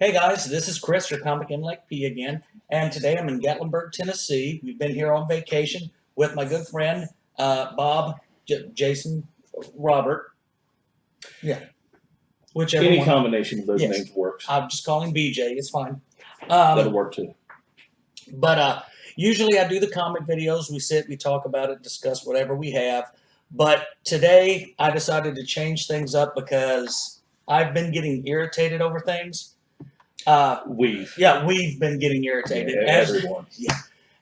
Hey guys, this is Chris, your Comic in Lake P again, and today I'm in Gatlinburg, Tennessee. We've been here on vacation with my good friend Bob, Jason, Robert, yeah, whichever Any one. combination of those Yes, names works. I'm just calling BJ. It's fine. That'll Um, work too. but usually I do the comic videos. We sit, we talk about it, discuss whatever we have. But today I decided to change things up because I've been getting irritated over things. We've. Yeah, we've been getting irritated. Yeah, everyone.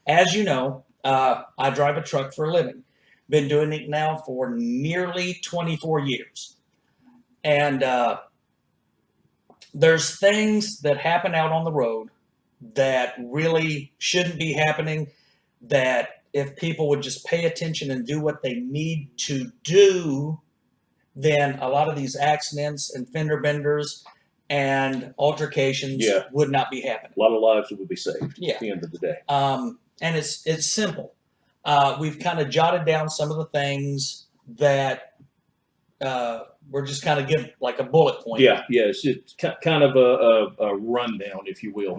As you know, I drive a truck for a living. Been doing it now for nearly 24 years. And there's things that happen out on the road that really shouldn't be happening, that if people would just pay attention and do what they need to do, then a lot of these accidents and fender benders and altercations Yeah. would not be happening. A lot of lives would be saved Yeah. at the end of the day. And it's simple. We've kind of jotted down some of the things that we're just kind of give like a bullet point. Yeah, it's just kind of a rundown, if you will.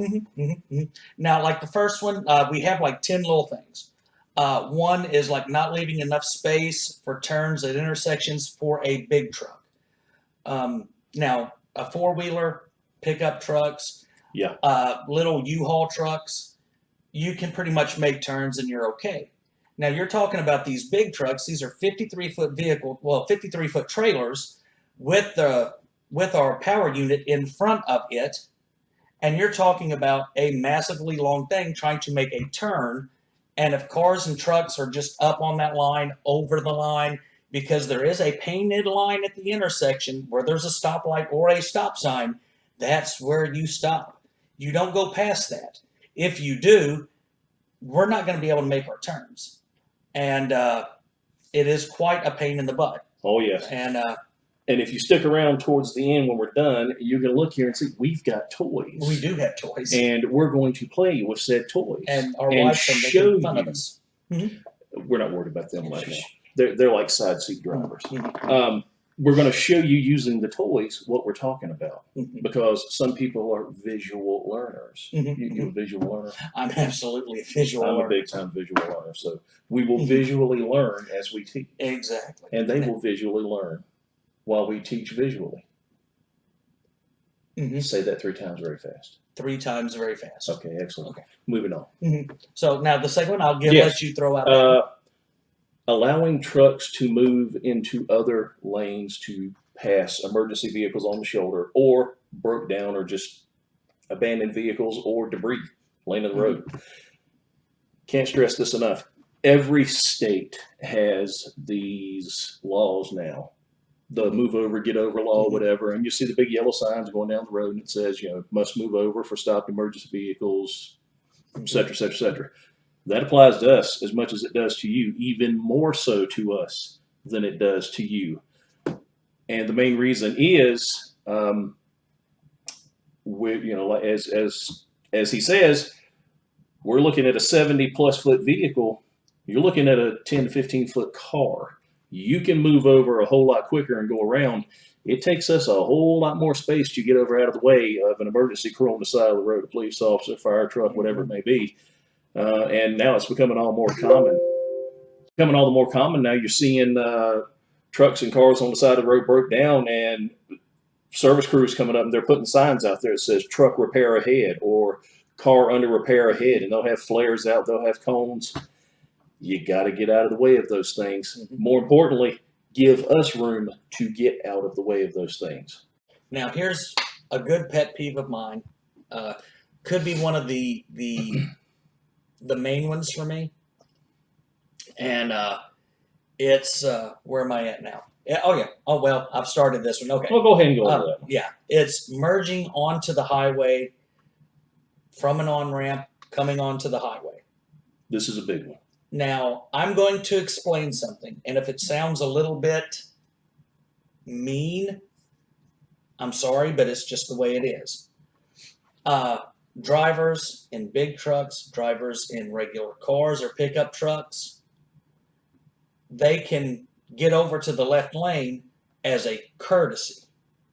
Now, like the first one, we have like 10 little things. One is like not leaving enough space for turns at intersections for a big truck. Now, a four-wheeler, pickup trucks, Yeah. Little U-Haul trucks, you can pretty much make turns and you're okay. Now you're talking about these big trucks. These are 53-foot vehicles, 53-foot trailers with our power unit in front of it, and you're talking about a massively long thing trying to make a turn. And if cars and trucks are just up on that line, over the line, because there is a painted line at the intersection where there's a stoplight or a stop sign, that's where you stop. You don't go past that. If you do, we're not going to be able to make our turns. And it is quite a pain in the butt. Oh, yes. And if you stick around towards the end when we're done, you're going to look here and see, we've got toys. We do have toys. And we're going to play with said toys. And our wives are making fun of us. We're not worried about them right now. They're like side seat drivers. Mm-hmm. We're going to show you using the toys what we're talking about, because some people are visual learners. You a visual learner? I'm absolutely a visual learner. I'm a big time visual learner. So we will visually learn as we teach. Exactly. And they will visually learn while we teach visually. Say that 3 times very fast. 3 times very fast. Okay, excellent. Okay. Moving on. So now the second one I'll let you throw out. Allowing trucks to move into other lanes to pass emergency vehicles on the shoulder, or broke down or just abandoned vehicles or debris laying in the road. Can't stress this enough. Every state has these laws now. The move over, get over law, whatever. And you see the big yellow signs going down the road and it says, must move over for stopped emergency vehicles, et cetera, et cetera, et cetera. That applies to us as much as it does to you, even more so to us than it does to you. And the main reason is, as he says, we're looking at a 70+ foot vehicle. You're looking at a 10 to 15 foot car. You can move over a whole lot quicker and go around. It takes us a whole lot more space to get over out of the way of an emergency crew on the side of the road, a police officer, fire truck, whatever it may be. And now it's becoming all more common. Becoming all the more common now. You're seeing trucks and cars on the side of the road broke down, and service crews coming up and they're putting signs out there that says truck repair ahead or car under repair ahead, and they'll have flares out, they'll have cones. You got to get out of the way of those things. More importantly, give us room to get out of the way of those things. Now, here's a good pet peeve of mine. Could be one of the main ones for me. And it's, where am I at now? Oh, well, I've started this one. Okay. Well, go ahead and go over that. Yeah. It's merging onto the highway from an on-ramp, coming onto the highway. This is a big one. Now, I'm going to explain something, and if it sounds a little bit mean, I'm sorry, but it's just the way it is. Drivers in big trucks, drivers in regular cars or pickup trucks, they can get over to the left lane as a courtesy.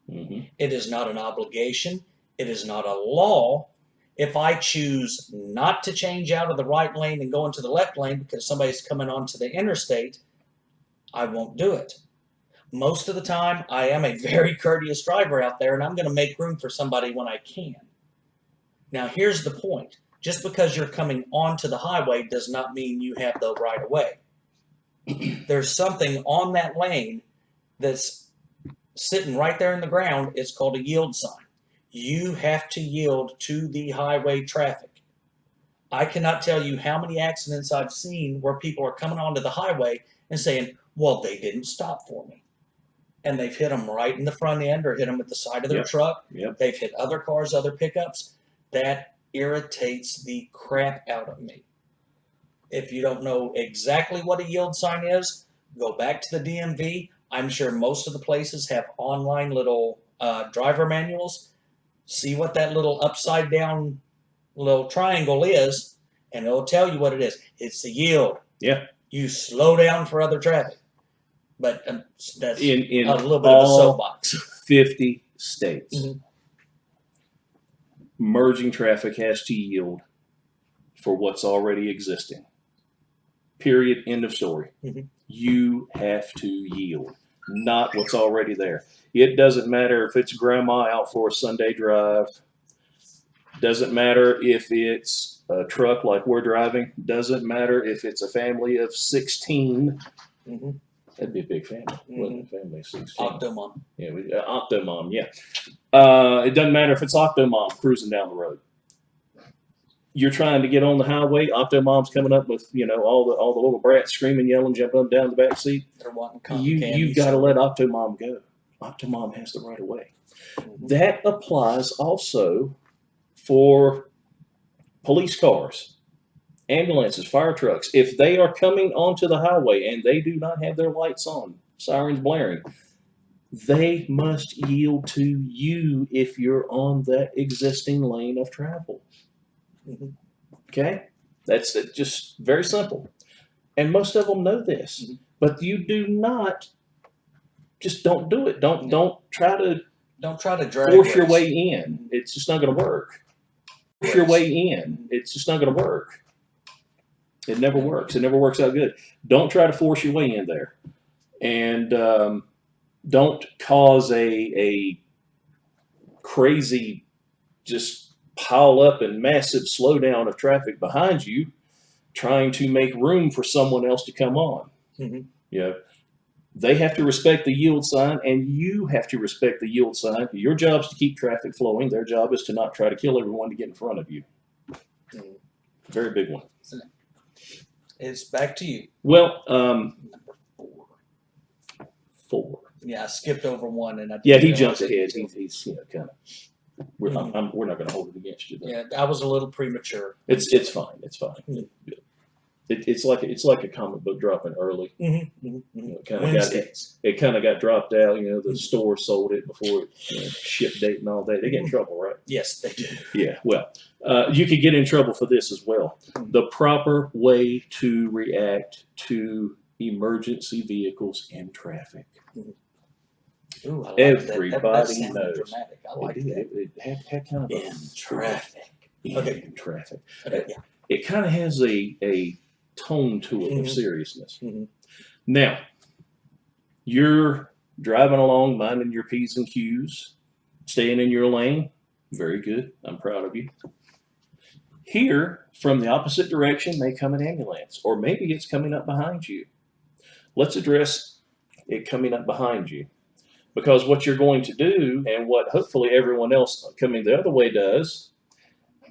It is not an obligation. It is not a law. If I choose not to change out of the right lane and go into the left lane because somebody's coming onto the interstate, I won't do it. Most of the time, I am a very courteous driver out there, and I'm going to make room for somebody when I can. Now, here's the point. Just because you're coming onto the highway does not mean you have the right of way. There's something on that lane that's sitting right there in the ground. It's called a yield sign. You have to yield to the highway traffic. I cannot tell you how many accidents I've seen where people are coming onto the highway and saying, well, they didn't stop for me. And they've hit them right in the front end or hit them at the side of their truck. They've hit other cars, other pickups. That irritates the crap out of me. If you don't know exactly what a yield sign is, go back to the DMV. I'm sure most of the places have online little driver manuals. See what that little upside down little triangle is, and it'll tell you what it is. It's the yield. Yeah. You slow down for other traffic. But that's in a little bit of a soapbox. 50 states. Mm-hmm. Merging traffic has to yield for what's already existing. Period. End of story. Mm-hmm. You have to yield, not what's already there. It doesn't matter if it's grandma out for a Sunday drive. Doesn't matter if it's a truck like we're driving. Doesn't matter if it's a family of 16. Mm-hmm. That'd be a big family. Mm-hmm. Wasn't a family of 16. Octomom. Yeah, Octomom, yeah. It doesn't matter if it's Octomom cruising down the road. You're trying to get on the highway. Octomom's coming up with all the little brats screaming, yelling, jumping up and down the back seat. They're wanting You've got to let Octomom go. Octomom has the right of way. Mm-hmm. That applies also for police cars, ambulances, fire trucks. If they are coming onto the highway and they do not have their lights on, sirens blaring, they must yield to you if you're on that existing lane of travel. Mm-hmm. Okay? That's just very simple. And most of them know this. Mm-hmm. But you do not, just don't do it. Don't try to drag force your way in. It's just not going to work. Force your way in. It's just not going to work. It never works. It never works out good. Don't try to force your way in there. And don't cause a crazy just pile up and massive slowdown of traffic behind you trying to make room for someone else to come on. Mm-hmm. They have to respect the yield sign, and you have to respect the yield sign. Your job is to keep traffic flowing. Their job is to not try to kill everyone to get in front of you. Mm-hmm. Very big one. It's back to you. Well, number 4. Yeah, I skipped over 1, and he jumps ahead. He's kind of. We're not going to hold it against you, though. Yeah, I was a little premature. It's fine. It's fine. Mm-hmm. It's like a comic book dropping early. Mm-hmm. Mm-hmm. It kind of got dropped out. The store sold it before it ship date and all that. They get in trouble, right? Yes, they do. Yeah. Well, you could get in trouble for this as well. Mm-hmm. The proper way to react to emergency vehicles in traffic. Mm-hmm. Ooh, I like everybody that. knows. Dramatic. I like that. It had kind of in traffic. In traffic. Okay. Yeah. It kind of has a tone to it. Mm-hmm. Of seriousness. Mm-hmm. Now, you're driving along, minding your P's and Q's, staying in your lane. Very good. I'm proud of you. Here, from the opposite direction, may come an ambulance, or maybe it's coming up behind you. Let's address it coming up behind you. Because what you're going to do, and what hopefully everyone else coming the other way does,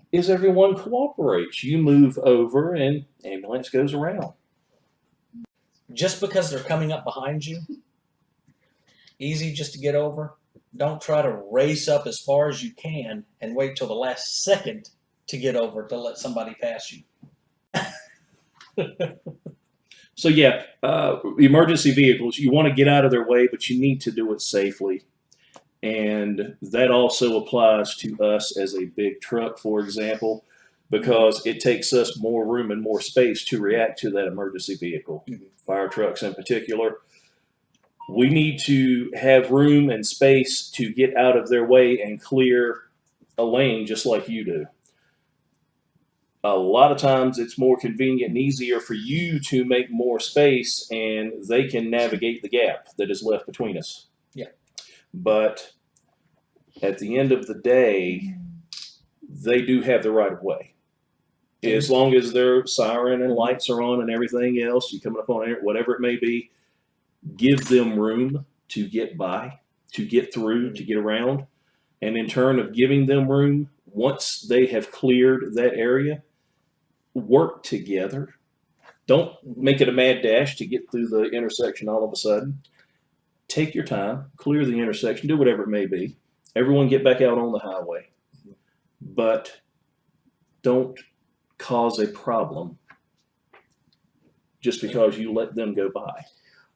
is everyone cooperates. You move over and ambulance goes around. Just because they're coming up behind you, easy just to get over. Don't try to race up as far as you can and wait till the last second to get over to let somebody pass you. So yeah, emergency vehicles, you want to get out of their way, but you need to do it safely. And that also applies to us as a big truck, for example, because it takes us more room and more space to react to that emergency vehicle. Mm-hmm. Fire trucks in particular. We need to have room and space to get out of their way and clear a lane just like you do. A lot of times it's more convenient and easier for you to make more space and they can navigate the gap that is left between us. Yeah. But at the end of the day, they do have the right of way. As long as their siren and lights are on and everything else, you coming up on it, whatever it may be, give them room to get by, to get through, to get around. And in turn of giving them room, once they have cleared that area, work together. Don't make it a mad dash to get through the intersection all of a sudden. Take your time, clear the intersection, do whatever it may be. Everyone get back out on the highway. But don't cause a problem just because you let them go by.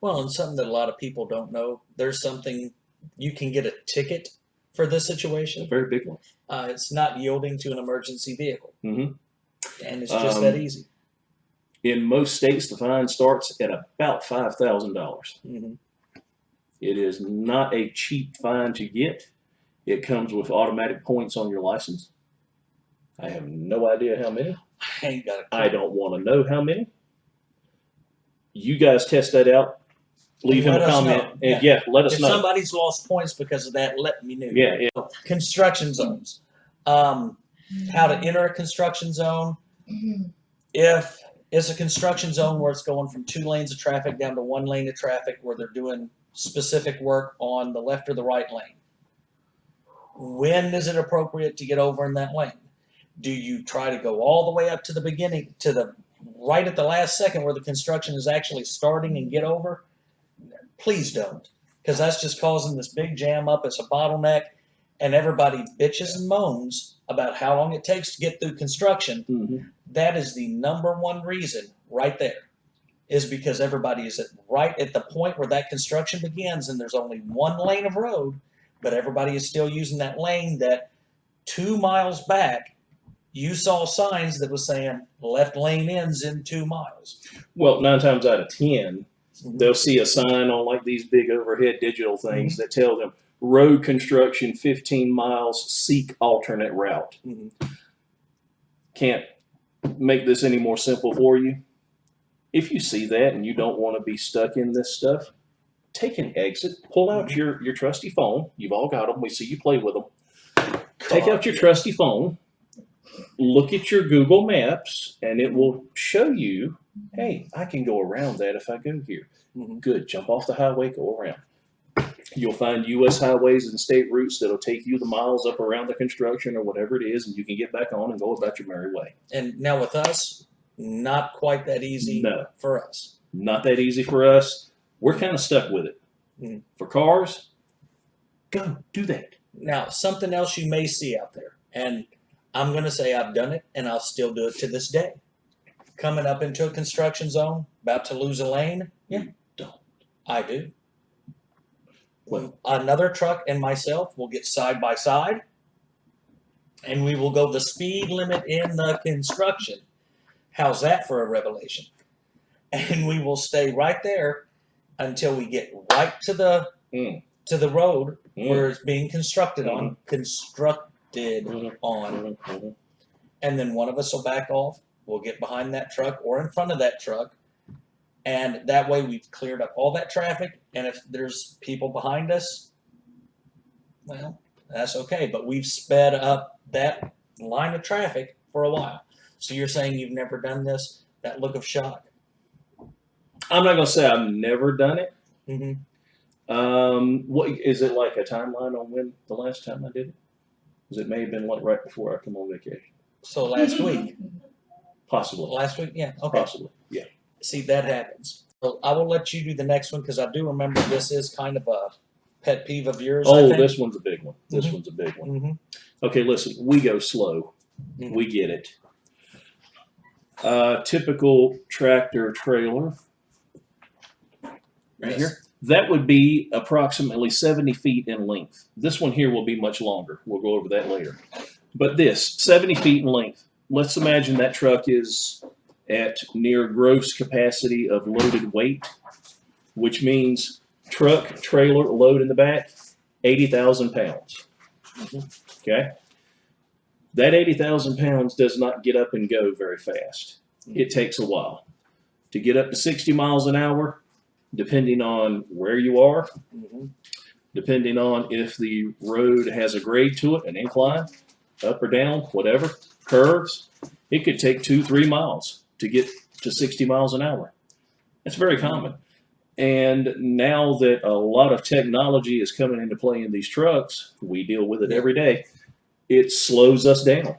Well, and something that a lot of people don't know, there's something, you can get a ticket for this situation. A very big one. It's not yielding to an emergency vehicle. Mm-hmm. And it's just that easy. In most states, the fine starts at about $5,000. Mm-hmm. It is not a cheap fine to get. It comes with automatic points on your license. I have no idea how many. I ain't got a clue. I don't want to know how many. You guys test that out. Leave him a comment. And yeah, let us know. If somebody's lost points because of that, let me know. Yeah. Construction zones. How to enter a construction zone. If it's a construction zone where it's going from 2 lanes of traffic down to 1 lane of traffic where they're doing specific work on the left or the right lane, when is it appropriate to get over in that lane? Do you try to go all the way up to the beginning, to the right at the last second where the construction is actually starting and get over? Please don't, because that's just causing this big jam up. It's a bottleneck, and everybody bitches and moans about how long it takes to get through construction. Mm-hmm. That is the #1 reason right there, is because everybody is right at the point where that construction begins, and there's only 1 lane of road, but everybody is still using that lane that 2 miles back, you saw signs that was saying left lane ends in 2 miles. Well, 9 times out of 10, they'll see a sign on like these big overhead digital things that tell them road construction 15 miles, seek alternate route. Can't make this any more simple for you. If you see that and you don't want to be stuck in this stuff, take an exit, pull out your trusty phone. You've all got them. We see you play with them. Take out your trusty phone, look at your Google Maps, and it will show you, hey, I can go around that if I go here. Good. Jump off the highway, go around. You'll find U.S. highways and state routes that'll take you the miles up around the construction or whatever it is, and you can get back on and go about your merry way. And now with us, not quite that easy for us. Not that easy for us. We're kind of stuck with it. For cars, go do that. Now, something else you may see out there, and I'm going to say I've done it, and I'll still do it to this day. Coming up into a construction zone, about to lose a lane, Don't. I do. Well, another truck and myself will get side by side, and we will go the speed limit in the construction. How's that for a revelation? And we will stay right there until we get right to the road where it's being constructed on, and then one of us will back off. We'll get behind that truck or in front of that truck, and that way we've cleared up all that traffic. And if there's people behind us, well, that's okay. But we've sped up that line of traffic for a while. So you're saying you've never done this? That look of shock. I'm not gonna say I've never done it. What is it, like a timeline on when the last time I did it? Because it may have been like right before I come on vacation. So last week. Possibly. Last week, yeah. Okay. Possibly, yeah. See, that happens. So I will let you do the next one because I do remember this is kind of a pet peeve of yours. Oh, this one's a big one. This one's a big one. Okay, listen, we go slow. We get it. Typical tractor trailer. Right here. That would be approximately 70 feet in length. This one here will be much longer. We'll go over that later. But this, 70 feet in length. Let's imagine that truck is at near gross capacity of loaded weight, which means truck, trailer, load in the back, 80,000 pounds. Okay? That 80,000 pounds does not get up and go very fast. It takes a while. To get up to 60 miles an hour, depending on where you are, depending on if the road has a grade to it, an incline, up or down, whatever, curves, it could take 2-3 miles to get to 60 miles an hour. That's very common. And now that a lot of technology is coming into play in these trucks, we deal with it every day. It slows us down.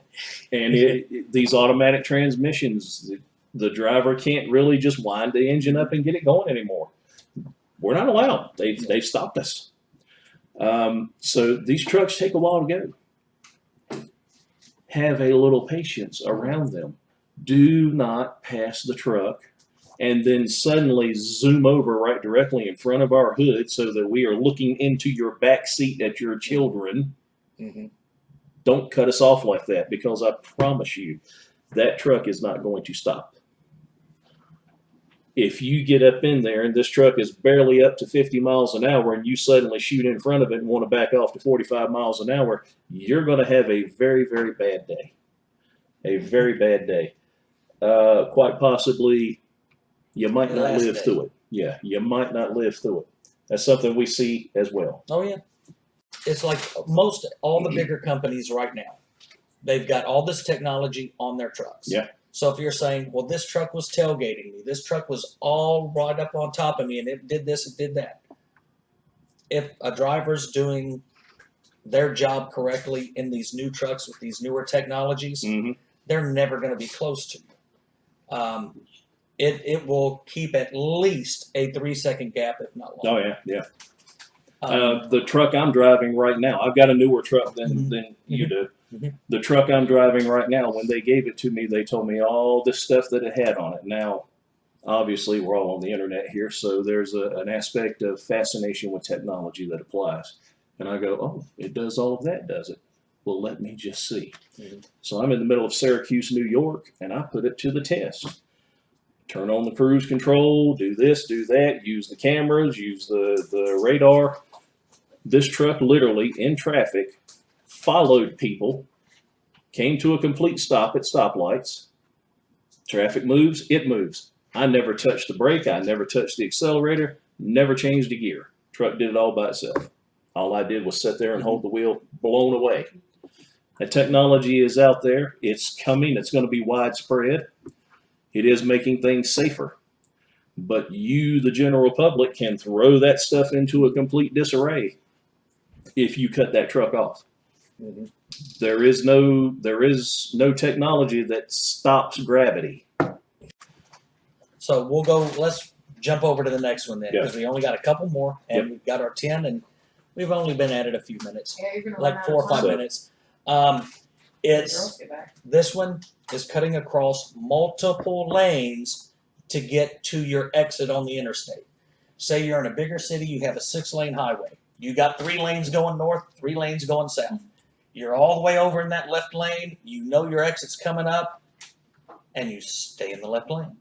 And these automatic transmissions, the driver can't really just wind the engine up and get it going anymore. We're not allowed. They've stopped us. So these trucks take a while to go. Have a little patience around them. Do not pass the truck and then suddenly zoom over right directly in front of our hood so that we are looking into your back seat at your children. Don't cut us off like that, because I promise you that truck is not going to stop. If you get up in there and this truck is barely up to 50 miles an hour and you suddenly shoot in front of it and want to back off to 45 miles an hour, you're going to have a very, very bad day. A very bad day. Quite possibly, you might not live through it. Yeah, you might not live through it. That's something we see as well. Oh, yeah. It's like all the bigger companies right now. They've got all this technology on their trucks. Yeah. So if you're saying, well, this truck was tailgating me, this truck was all right up on top of me, and it did this, it did that. If a driver's doing their job correctly in these new trucks with these newer technologies, they're never going to be close to you. It will keep at least a 3-second gap, if not longer. Oh, yeah. The truck I'm driving right now, I've got a newer truck than you do. The truck I'm driving right now, when they gave it to me, they told me all this stuff that it had on it. Now, obviously, we're all on the internet here, so there's an aspect of fascination with technology that applies. And I go, oh, it does all of that, does it? Well, let me just see. So I'm in the middle of Syracuse, New York, and I put it to the test. Turn on the cruise control, do this, do that, use the cameras, use the radar. This truck literally, in traffic, followed people, came to a complete stop at stoplights. Traffic moves, it moves. I never touched the brake, I never touched the accelerator, never changed a gear. Truck did it all by itself. All I did was sit there and hold the wheel, blown away. The technology is out there, it's coming, it's going to be widespread. It is making things safer. But you, the general public, can throw that stuff into a complete disarray if you cut that truck off. There is no technology that stops gravity. So let's jump over to the next one then, because we only got a couple more, and we've got our 10, and we've only been at it a few minutes, like 4 or 5 minutes. This one is cutting across multiple lanes to get to your exit on the interstate. Say you're in a bigger city, you have a 6-lane highway. You got 3 lanes going north, 3 lanes going south. You're all the way over in that left lane. You know your exit's coming up, and you stay in the left lane.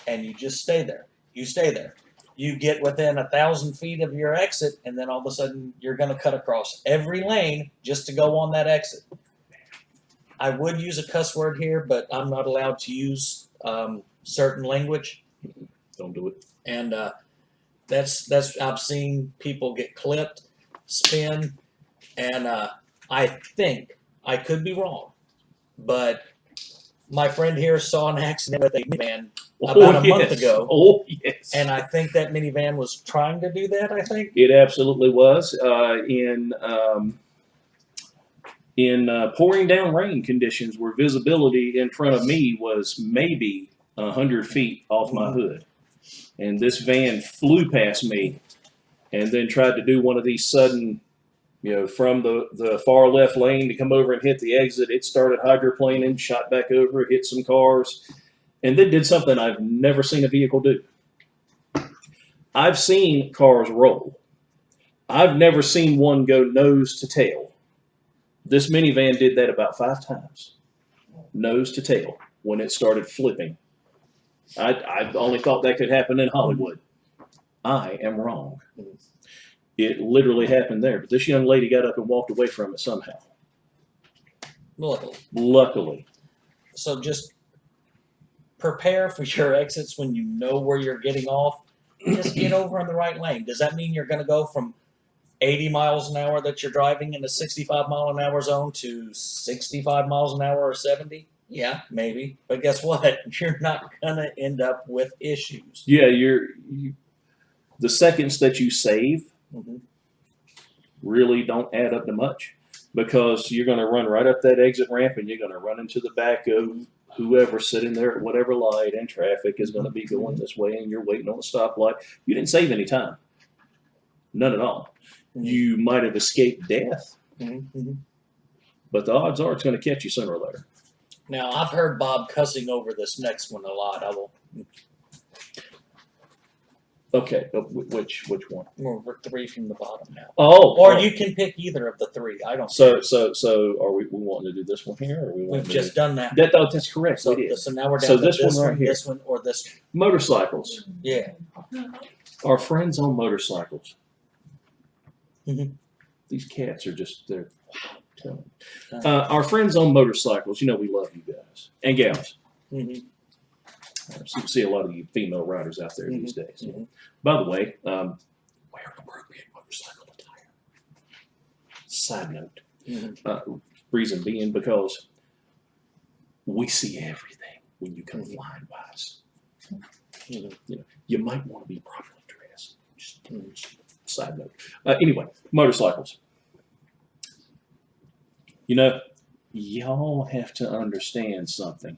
And you just stay there. You stay there. You get within 1,000 feet of your exit, and then all of a sudden you're going to cut across every lane just to go on that exit. I would use a cuss word here, but I'm not allowed to use certain language. Don't do it. And that's I've seen people get clipped, spin, and I think, I could be wrong, but my friend here saw an accident with a minivan about a month ago. Oh, yes. And I think that minivan was trying to do that, I think. It absolutely was. In pouring down rain conditions where visibility in front of me was maybe 100 feet off my hood. And this van flew past me and then tried to do one of these sudden, from the far left lane to come over and hit the exit. It started hydroplaning, shot back over, hit some cars, and then did something I've never seen a vehicle do. I've seen cars roll. I've never seen one go nose to tail. This minivan did that about 5 times, nose to tail, when it started flipping. I only thought that could happen in Hollywood. I am wrong. It literally happened there, but this young lady got up and walked away from it somehow. Luckily. So just prepare for your exits when you know where you're getting off. Just get over in the right lane. Does that mean you're going to go from 80 miles an hour that you're driving in a 65 mile an hour zone to 65 miles an hour or 70? Yeah, maybe. But guess what? You're not going to end up with issues. Yeah, the seconds that you save Mm-hmm. really don't add up to much, because you're going to run right up that exit ramp and you're going to run into the back of whoever sitting there at whatever light, and traffic is going to be going this way and you're waiting on a stoplight. You didn't save any time. None at all. Mm-hmm. You might have escaped death, Mm-hmm. but the odds are it's going to catch you sooner or later. Now, I've heard Bob cussing over this next one a lot. I will. Okay, which one? We're 3 from the bottom now. Oh, You can pick either of the 3. I don't. So are we wanting to do this one here, or We've just done that. That's correct. So, we did. so now we're down So to this this one right one, here. this one, or this one. Motorcycles. Yeah. Our friends on motorcycles. Mhm. These cats are they're telling. Our friends on motorcycles, we love you guys and gals. Mm-hmm. So you see a lot of you female riders out there these days. Mhm. By the way, wear appropriate motorcycle attire. Side note. Mm-hmm. Reason being because we see everything when you come flying by us. Mm-hmm. You might want to be properly dressed. Just side note. Anyway, motorcycles. Y'all have to understand something.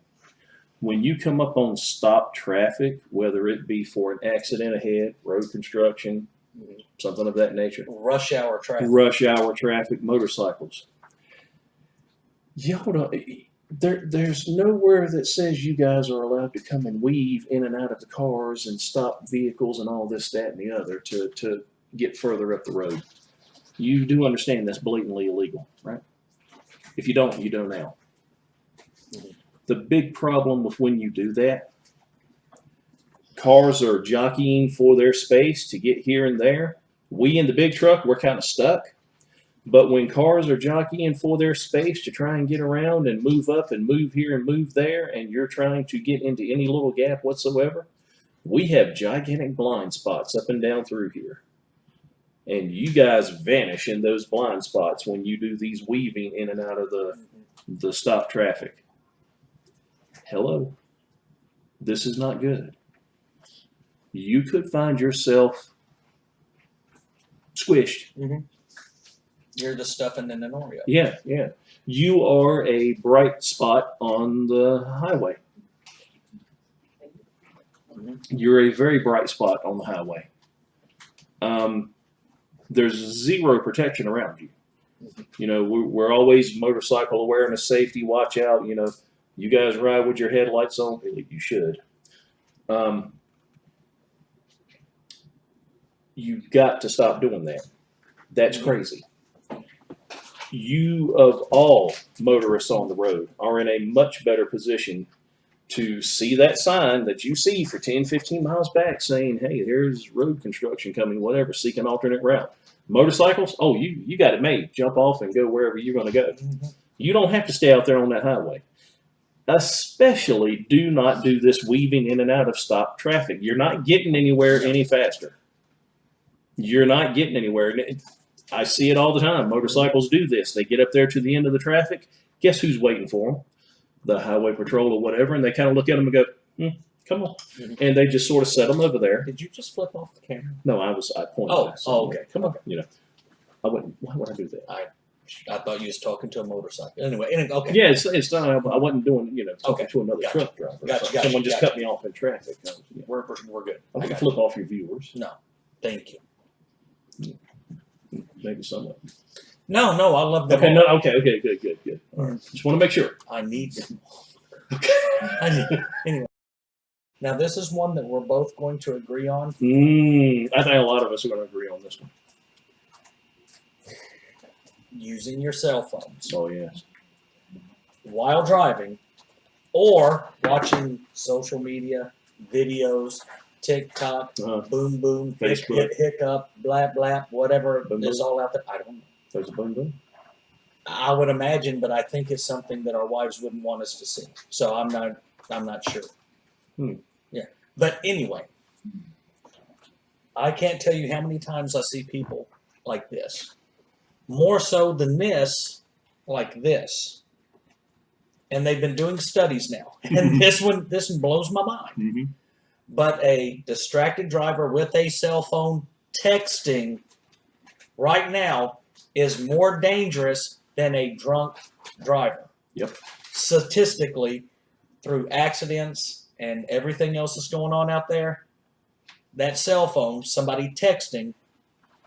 When you come up on stop traffic, whether it be for an accident ahead, road construction, something of that nature, Rush hour traffic, motorcycles, y'all don't. There's nowhere that says you guys are allowed to come and weave in and out of the cars and stop vehicles and all this, that, and the other to get further up the road. You do understand that's blatantly illegal, right? If you don't, you don't now. The big problem with when you do that, cars are jockeying for their space to get here and there. We in the big truck, we're kind of stuck. But when cars are jockeying for their space to try and get around and move up and move here and move there, and you're trying to get into any little gap whatsoever, we have gigantic blind spots up and down through here. And you guys vanish in those blind spots when you do these weaving in and out of the stop traffic. Hello. This is not good. You could find yourself squished. Mm-hmm. You're the stuffing in an Oreo. Yeah. You are a bright spot on the highway. Mm-hmm. You're a very bright spot on the highway. There's zero protection around you. We're always motorcycle awareness, safety, watch out. You guys ride with your headlights on. You should. You've got to stop doing that. That's crazy. You, of all motorists on the road, are in a much better position to see that sign that you see for 10, 15 miles back saying, hey, there's road construction coming, whatever, seek an alternate route. Motorcycles, oh, you got it made. Jump off and go wherever you're going to go. Mm-hmm. You don't have to stay out there on that highway. Especially do not do this weaving in and out of stop traffic. You're not getting anywhere any faster. You're not getting anywhere. I see it all the time. Motorcycles do this. They get up there to the end of the traffic. Guess who's waiting for them? The highway patrol or whatever. And they kind of look at them and go, come on. Mm-hmm. And they just sort of set them over there. Did you just flip off the camera? No, I pointed. Okay. Come on. I wouldn't. Why would I do that? I thought you was talking to a motorcycle. Anyway, okay. Yeah, it's not. I wasn't doing, talking to another Gotcha. truck driver. Gotcha. Someone just cut me off in traffic. We're good. I'm going to flip off your viewers. No, thank you. Maybe some of them. No, I love them. Okay, good. All right. Just want to make sure. I need them. Okay. Anyway. Now, this is one that we're both going to agree on. I think a lot of us are going to agree on this one. Using your cell phones. Oh, yes. While driving or watching social media, videos, TikTok, boom, boom, Facebook, hiccup, blah, blah, whatever boom, is all out there. I don't know. There's a boom, boom. I would imagine, but I think it's something that our wives wouldn't want us to see. So I'm not sure. Yeah. But anyway, I can't tell you how many times I see people like this. More so than this, like this. And they've been doing studies now. And this one blows my mind. Mm-hmm. But a distracted driver with a cell phone texting right now is more dangerous than a drunk driver. Yep. Statistically, through accidents and everything else that's going on out there, that cell phone, somebody texting,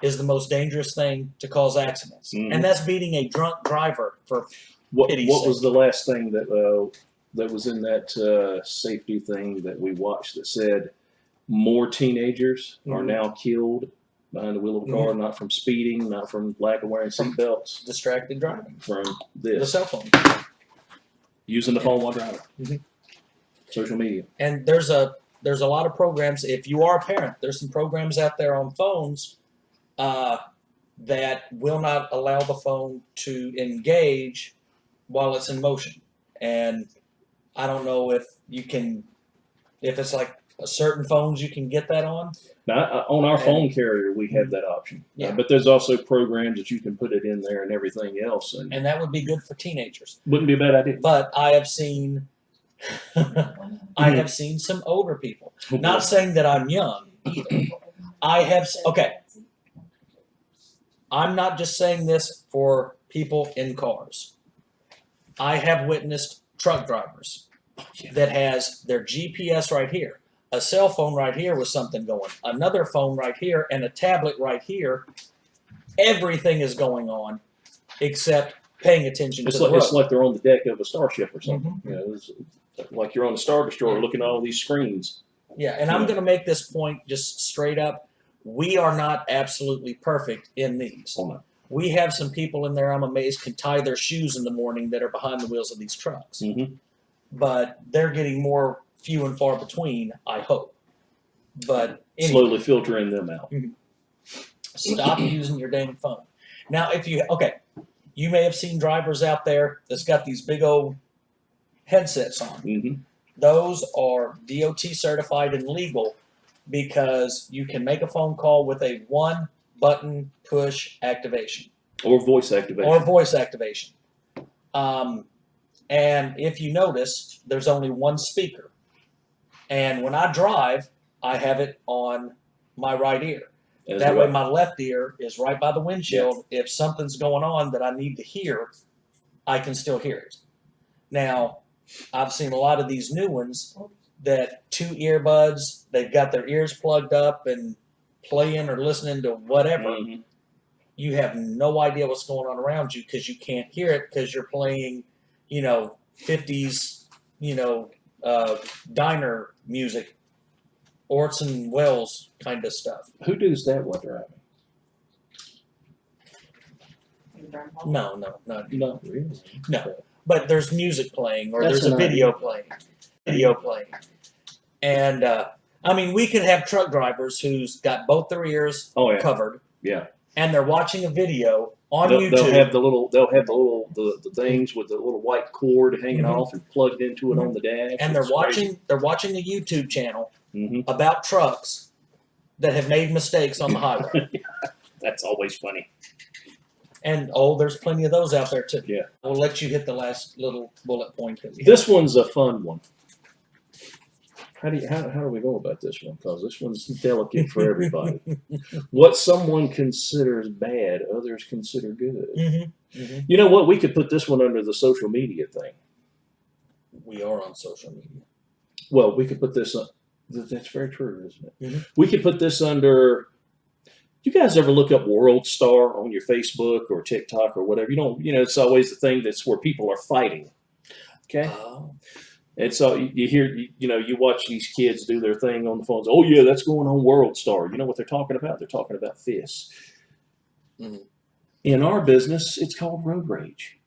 is the most dangerous thing to cause accidents. Mm-hmm. And that's beating a drunk driver for What pity's was sake. the last thing that was in that safety thing that we watched that said more teenagers are Mhm. now killed behind the wheel of a car, not from speeding, not from lack of wearing From seatbelts, distracted driving. from The this, cell phone. using the phone while driving, Mhm. social media. And there's a lot of programs. If you are a parent, there's some programs out there on phones that will not allow the phone to engage while it's in motion. And I don't know if it's like certain phones you can get that on. Now, on our phone carrier, we have that option. Yeah. But there's also programs that you can put it in there and everything else, and And that would be good for teenagers. wouldn't be a bad idea. But I have seen some older people. Not saying that I'm young either. Okay. I'm not just saying this for people in cars. I have witnessed truck drivers that has their GPS right here, a cell phone right here with something going, another phone right here, and a tablet right here. Everything is going on except paying attention to the road. It's like they're on the deck of a starship or something. Mm-hmm. You know, it's like you're on the Star Destroyer looking at all these screens. Yeah, and I'm going to make this point just straight up. We are not absolutely perfect in these. Oh, no. We have some people in there, I'm amazed, can tie their shoes in the morning that are behind the wheels of these trucks. Mm-hmm. But they're getting more few and far between, I hope. But anyway, Slowly filtering them out. stop using your dang phone. Now, you may have seen drivers out there that's got these big old headsets on. Mm-hmm. Those are DOT certified and legal because you can make a phone call with a one-button push activation. Or voice activation. And if you notice, there's only one speaker. And when I drive, I have it on my right ear. That way my left ear is right by the windshield. Yeah. If something's going on that I need to hear, I can still hear it. Now, I've seen a lot of these new ones that two earbuds, they've got their ears plugged up and playing or listening to whatever. Mm-hmm. You have no idea what's going on around you because you can't hear it because you're playing, 50s, diner music, Orson Welles kind of stuff. Who does that while driving? No, not really. No, but there's music playing or That's there's a video playing. And, we could have truck drivers who's got both their ears covered. Yeah. And they're watching a video on YouTube. They'll have the things with the little white cord hanging off and plugged into it on the dash. And they're watching a YouTube channel about trucks that have made mistakes on the highway. That's always funny. And there's plenty of those out there too. Yeah. We'll let you hit the last little bullet point. This one's a fun one. How do we go about this one? Because this one's delicate for everybody. What someone considers bad, others consider good. Mm-hmm. Mm-hmm. You know what? We could put this one under the social media thing. We are on social media. Well, we could put this. That's very true, isn't it? Mm-hmm. We could put this under. You guys ever look up World Star on your Facebook or TikTok or whatever? It's always the thing that's where people are fighting. Okay. And so you hear, you watch these kids do their thing on the phones. Oh, yeah, that's going on World Star. You know what they're talking about? They're talking about fists. Mm-hmm. In our business, it's called road rage.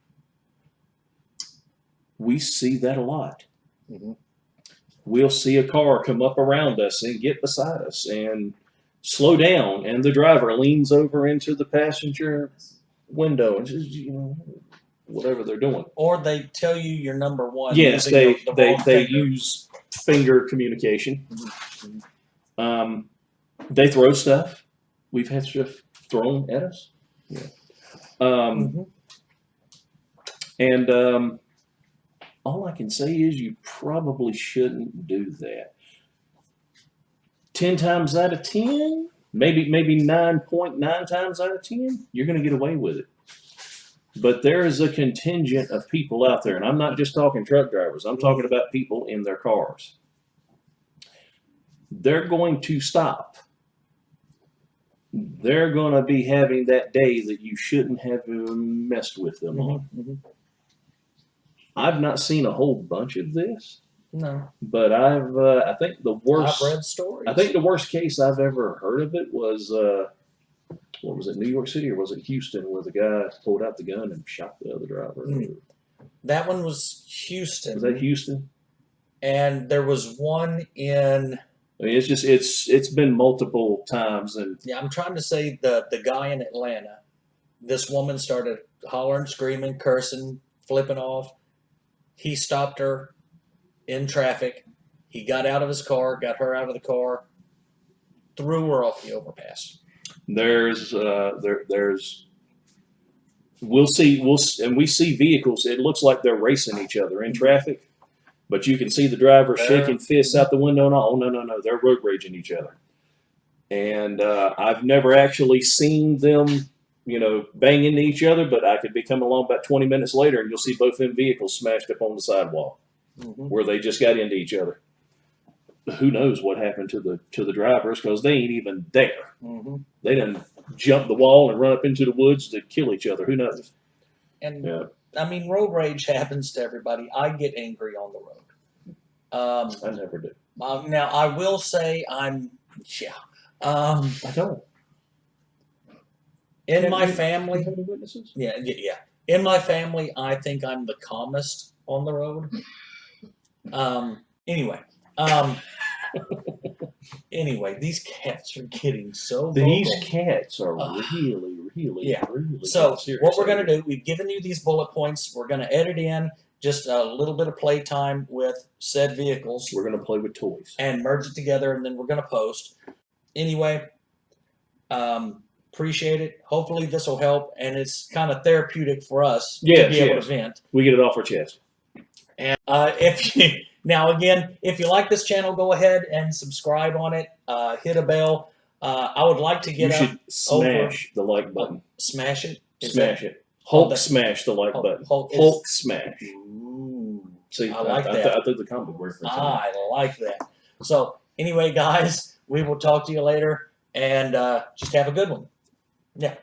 We see that a lot. Mm-hmm. We'll see a car come up around us and get beside us and slow down, and the driver leans over into the passenger window and says, whatever they're doing. Or they tell you you're number one. Yes, using the they wrong finger. use finger communication. Mhm. They throw stuff. We've had stuff thrown at us. Yeah. Mhm. And all I can say is you probably shouldn't do that. 10 times out of 10, maybe 9.9 times out of 10, you're going to get away with it. But there is a contingent of people out there, and I'm not just talking truck drivers. I'm talking about people in their cars. They're going to stop. They're going to be having that day that you shouldn't have messed with them on. Mhm. I've not seen a whole bunch of this, No, but I think the worst. I've read stories. I think the worst case I've ever heard of it was what was it, New York City or was it Houston, where the guy pulled out the gun and shot the other driver? That one was Houston. Was that Houston? And there was one in. I mean, it's been multiple times, and Yeah, I'm trying to say the guy in Atlanta. This woman started hollering, screaming, cursing, flipping off. He stopped her in traffic. He got out of his car, got her out of the car, threw her off the overpass. there's we see vehicles. It looks like they're racing each other in traffic, but you can see the driver shaking fists out the window and all. Oh, no, they're road raging each other. And I've never actually seen them, bang into each other, but I could be coming along about 20 minutes later and you'll see both them vehicles smashed up on the sidewalk where they just got into each other. Who knows what happened to the drivers, because they ain't even there. They done jump the wall and run up into the woods to kill each other. Who knows? And Yeah. I mean, road rage happens to everybody. I get angry on the road. I never do. Now I will say I don't. In my family, Have any witnesses? yeah. In my family, I think I'm the calmest on the road. Anyway, these cats are getting so These vocal. cats are really Yeah. really. So serious what we're going over to do, we've given you these bullet points. We're going to edit in just a little bit of playtime with said vehicles We're going to play with toys. and merge it together, and then we're going to post. Anyway, appreciate it. Hopefully this will help, and it's kind of therapeutic for us to be able to vent. We get it off our chest. And if you like this channel, go ahead and subscribe on it. Hit a bell. I would like to get You should smash the like button. Smash it. Smash it. Hulk smash the like button. Hulk smash. Ooh, See, I like that. I threw the comic book reference. I like that. So anyway, guys, we will talk to you later, and just have a good one. Yeah.